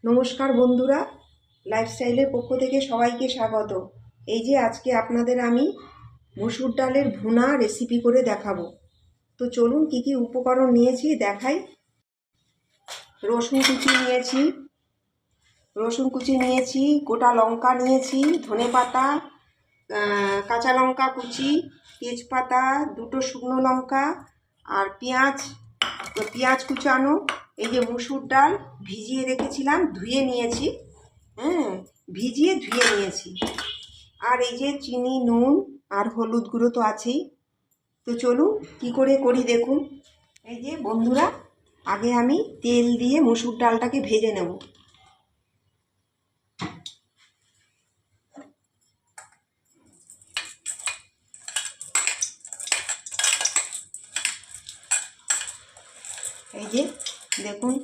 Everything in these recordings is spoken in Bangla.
নমস্কার বন্ধুরা, লাইফস্টাইলের পক্ষ থেকে সবাইকে স্বাগত। এই যে আজকে আপনাদের আমি মসুর ডালের ভুনা রেসিপি করে দেখাবো। তো চলুন কি কি উপকরণ নিয়েছি দেখাই। রসুন কুচি নিয়েছি, গোটা লঙ্কা নিয়েছি, ধনেপাতা, কাঁচা লঙ্কা কুচি, তেজপাতা, দুটো শুকনো লঙ্কা আর পেঁয়াজ কুচানো। এই যে মসুর ডাল ভিজিয়ে রেখেছিলাম, ধুয়ে নিয়েছি, ধুয়ে নিয়েছি। আর এই যে চিনি, নুন আর হলুদ গুঁড়ো তো আছেই। তো চলুন কি করে করি দেখুন। এই যে বন্ধুরা, আগে আমি তেল দিয়ে মসুর ডালটাকে ভেজে নেব। এই যে দেখুন,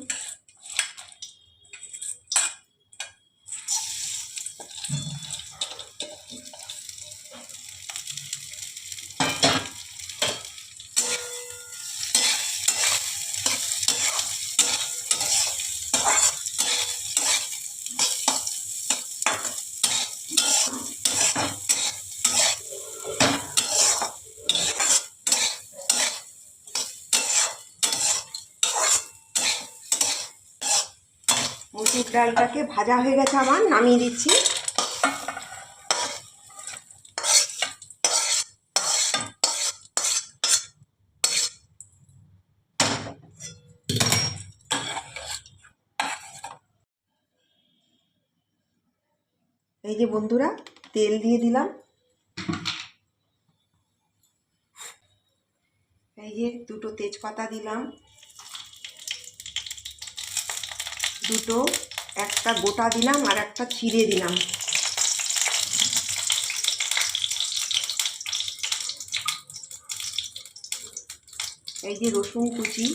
মসুর ডালটাকে ভাজা হয়ে গেছে, আমার নামিয়ে দিচ্ছি। এই যে বন্ধুরা, তেল দিয়ে দিলাম। এই যে দুটো তেজপাতা দিলাম, একটা গোটা দিলাম আর একটা চিড়ে দিলাম। এই যে রসুন কুচি,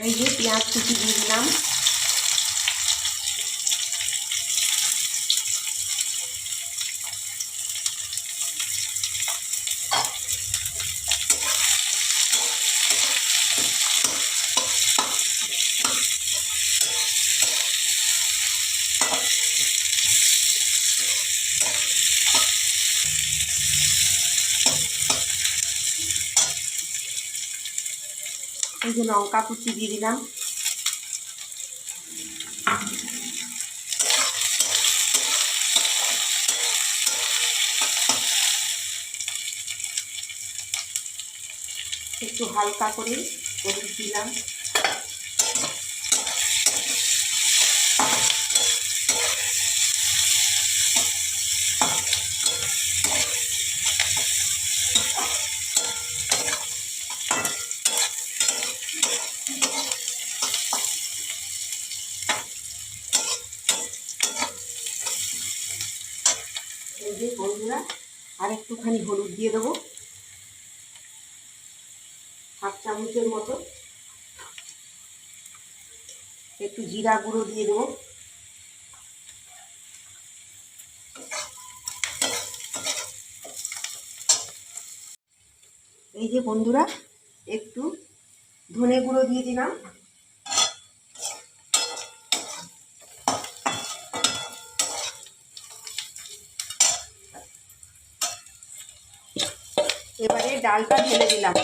এই যে পেঁয়াজ কুচি দিয়ে দিলাম। এই যে লঙ্কা কুচি দিয়ে দিলাম। একটু হালকা করে হলুদ দিলাম। এই যে বন্ধুরা, আর একটুখানি হলুদ দিয়ে দেবো, হাফ চামচের মতো। একটু জিরা গুঁড়ো দিয়ে দেবো। এই যে বন্ধুরা, একটু ধনে গুঁড়ো দিয়ে দিলাম। এবারে ডালটা ঢেলে দিলাম।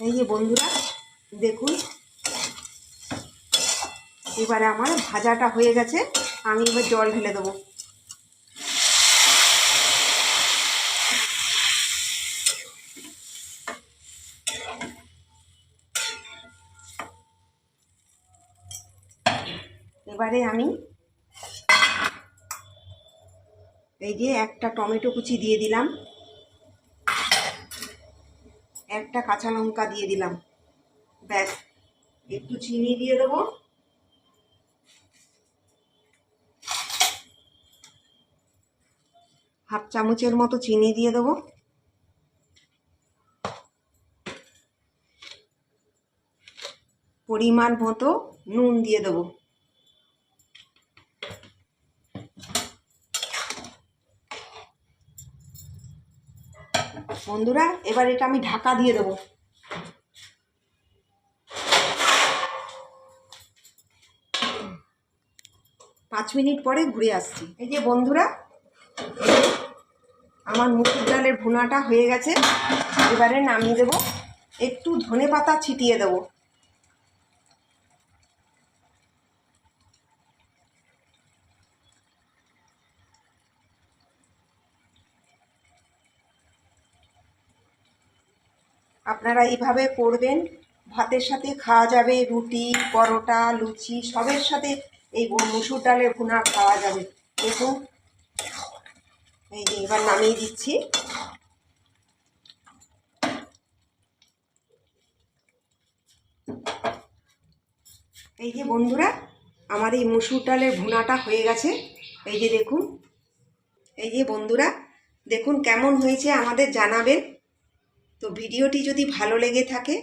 এই যে বন্ধুরা দেখুন, এবারে আমার ভাজাটা হয়ে গেছে। আমি এবার জল ঢেলে দেবো। এবারে আমি এই যে একটা টমেটো কুচি দিয়ে দিলাম, একটা কাঁচা লঙ্কা দিয়ে দিলাম। ব্যাস, একটু চিনি দিয়ে দেবো। হাফ চামচের মতো চিনি দিয়ে দেবো। পরিমাণ মতো নুন দিয়ে দেবো। বন্ধুরা এবার এটা আমি ঢাকা দিয়ে দেবো। 5 মিনিট পরে ঘুরে আসছি। এই যে বন্ধুরা, আমার মুসুর ডালের ভুনাটা হয়ে গেছে। এবারে নামিয়ে দেব। একটু ধনেপাতা ছিটিয়ে দেব। আপনারা এইভাবে করবেন, ভাতের সাথে খাওয়া যাবে, রুটি, পরোটা, লুচি সবের সাথে এই মুসুর ডালের ভুনা খাওয়া যাবে। দেখুন, এই যে এবার নামিয়ে দিচ্ছি। এই যে বন্ধুরা, আমার এই মুসুর ডালের ভুনাটা হয়ে গেছে। এই যে দেখুন, এই যে বন্ধুরা দেখুন কেমন হয়েছে আমাদের জানাবেন। তো ভিডিওটি যদি ভালো লেগে থাকে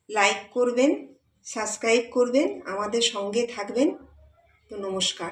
লাইক করবেন, সাবস্ক্রাইব করবেন, আমাদের সঙ্গে থাকবেন। তো নমস্কার।